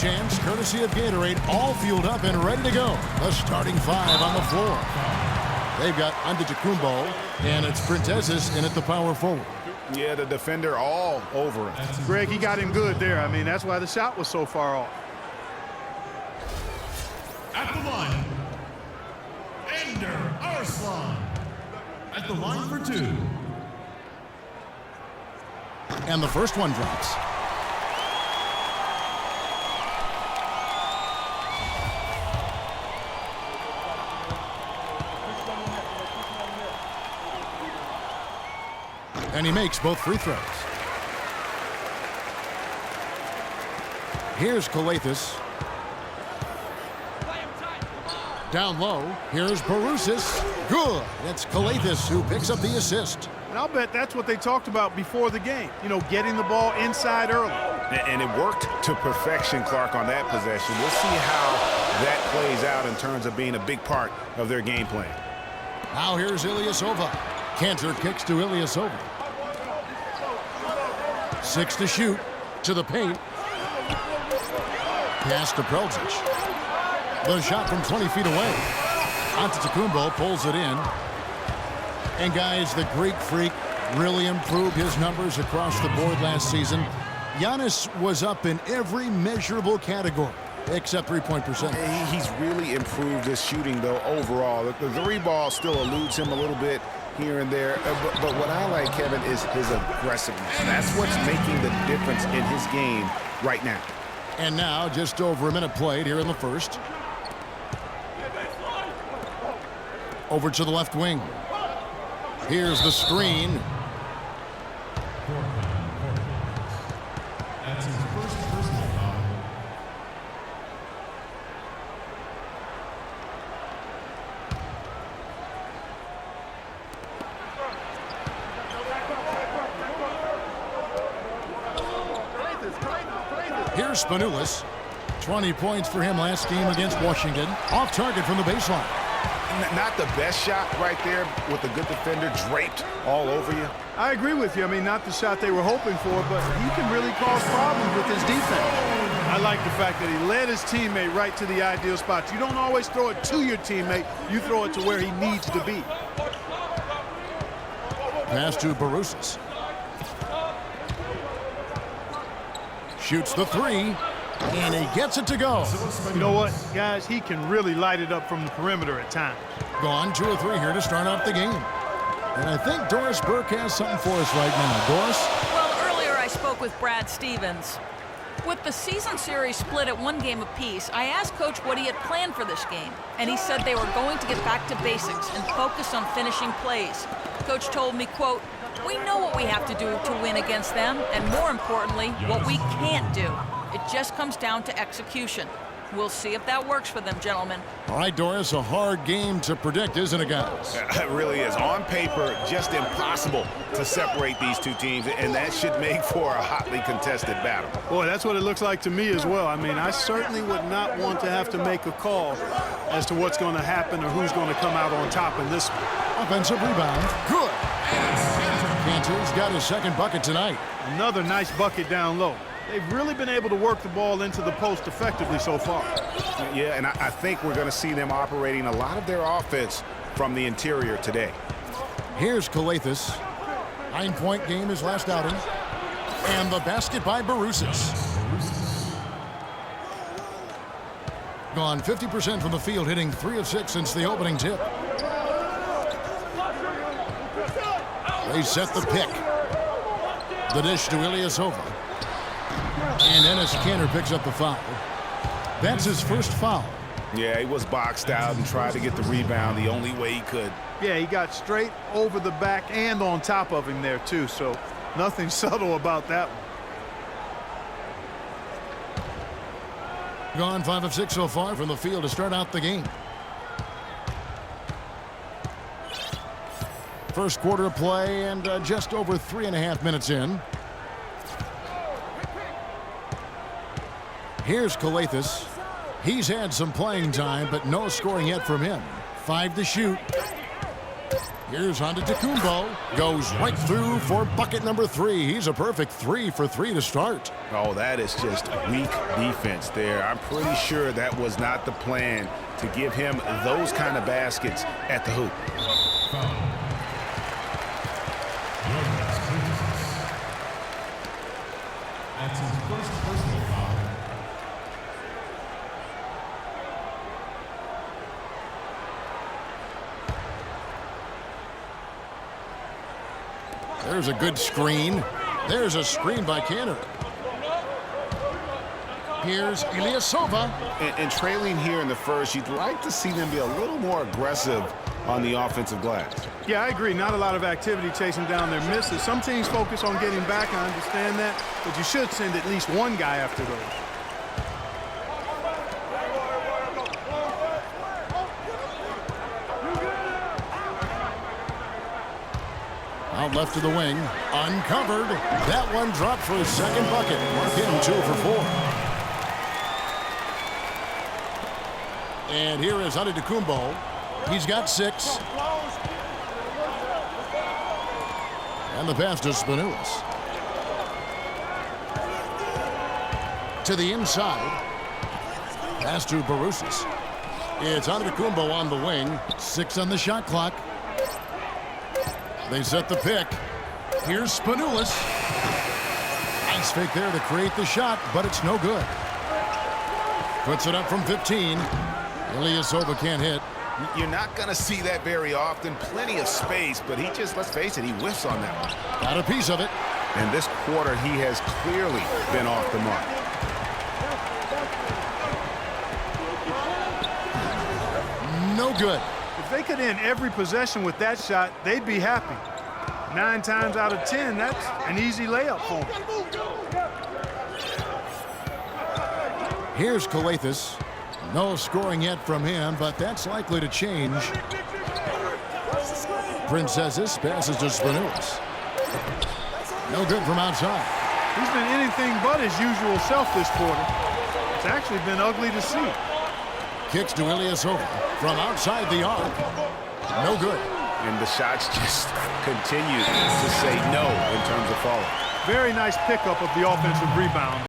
chance, courtesy of Gatorade, all fueled up and ready to go. The starting five on the floor. They've got Antetokounmpo, and it's Printezis in at the power forward. Yeah, the defender all over him. Greg, he got him good there. I mean, that's why the shot was so far off. At the line, Ender Arslan. At the line for two. And the first one drops. And he makes both free throws. Here's Calathes. Down low, here's Barusis. Good. That's Calathes who picks up the assist. And I'll bet that's what they talked about before the game. You know, getting the ball inside early. And it worked to perfection, Clark, on that possession. We'll see how that plays out in terms of being a big part of their game plan. Now here's Ilyasova. Cantor kicks to Ilyasova. 6 to shoot. To the paint. Pass to Prelzic. The shot from 20 feet away. Antetokounmpo pulls it in. And guys, the Greek Freak really improved his numbers across the board last season. Giannis was up in every measurable category except three-point percentage. He's really improved his shooting, though, overall. The three ball still eludes him a little bit here and there. But what I like, Kevin, is his aggressiveness. That's what's making the difference in his game right now. And now, just over a minute played here in the first. Over to the left wing. Here's the screen. That's his first personal foul. Here's Spanoulis. 20 points for him last game against Washington. Off target from the baseline. Not the best shot right there with a good defender draped all over you. I agree with you. I mean, not the shot they were hoping for, but he can really cause problems with his defense. I like the fact that he led his teammate right to the ideal spot. You don't always throw it to your teammate. You throw it to where he needs to be. Pass to Barusis. Shoots the three, and he gets it to go. You know what, guys? He can really light it up from the perimeter at times. Gone 2 or 3 here to start off the game. And I think Doris Burke has something for us right now. Doris? Well, earlier I spoke with Brad Stevens. With the season series split at 1 game apiece, I asked Coach what he had planned for this game, and he said they were going to get back to basics and focus on finishing plays. Coach told me, quote, "We know what we have to do to win against them, and more importantly, what we can't do. It just comes down to execution. We'll see if that works for them, gentlemen." All right, Doris, a hard game to predict, isn't it, guys? It really is. On paper, just impossible to separate these two teams, and that should make for a hotly contested battle. Boy, that's what it looks like to me as well. I mean, I certainly would not want to have to make a call as to what's going to happen or who's going to come out on top in this one. Offensive rebound. Good. Cantor's got his second bucket tonight. Another nice bucket down low. They've really been able to work the ball into the post effectively so far. Yeah, and I think we're going to see them operating a lot of their offense from the interior today. Here's Calathes. 9-point game his last outing. And the basket by Barusis. Gone 50% from the field, hitting 3 of 6 since the opening tip. They set the pick. The dish to Ilyasova. And Enes Kanter picks up the foul. That's his first foul. Yeah, he was boxed out and tried to get the rebound the only way he could. Yeah, he got straight over the back and on top of him there, too. So nothing subtle about that one. Gone 5 of 6 so far from the field to start out the game. First quarter of play and just over 3.5 minutes in. Here's Calathes. He's had some playing time, but no scoring yet from him. 5 to shoot. Here's Antetokounmpo. Goes right through for bucket number 3. He's a perfect 3 for 3 to start. Oh, that is just weak defense there. I'm pretty sure that was not the plan to give him those kind of baskets at the hoop. Foul. That's his first personal foul. There's a good screen. There's a screen by Canada. Here's Ilyasova. And trailing here in the first, you'd like to see them be a little more aggressive on the offensive glass. Yeah, I agree. Not a lot of activity chasing down their misses. Some teams focus on getting back. I understand that. But you should send at least one guy after those. Out left to the wing. Uncovered. That one dropped for his second bucket. Mark him 2 for 4. And here is Antetokounmpo. He's got 6. And the pass to Spanulis. To the inside. Pass to Barousis. It's Antetokounmpo on the wing. 6 on the shot clock. They set the pick. Here's Spanulis. Nice fake there to create the shot, but it's no good. Puts it up from 15. Ilyasova can't hit. You're not going to see that very often. Plenty of space, but he just, let's face it, he whiffs on that one. Got a piece of it. And this quarter, he has clearly been off the mark. No good. If they could end every possession with that shot, they'd be happy. 9 times out of 10, that's an easy layup for them. Here's Kalathis. No scoring yet from him, but that's likely to change. Princesses passes to Spanulis. No good from outside. He's been anything but his usual self this quarter. It's actually been ugly to see. Kicks to Ilyasova from outside the arc. No good. And the shots just continue to say no in terms of falling. Very nice pickup of the offensive rebound.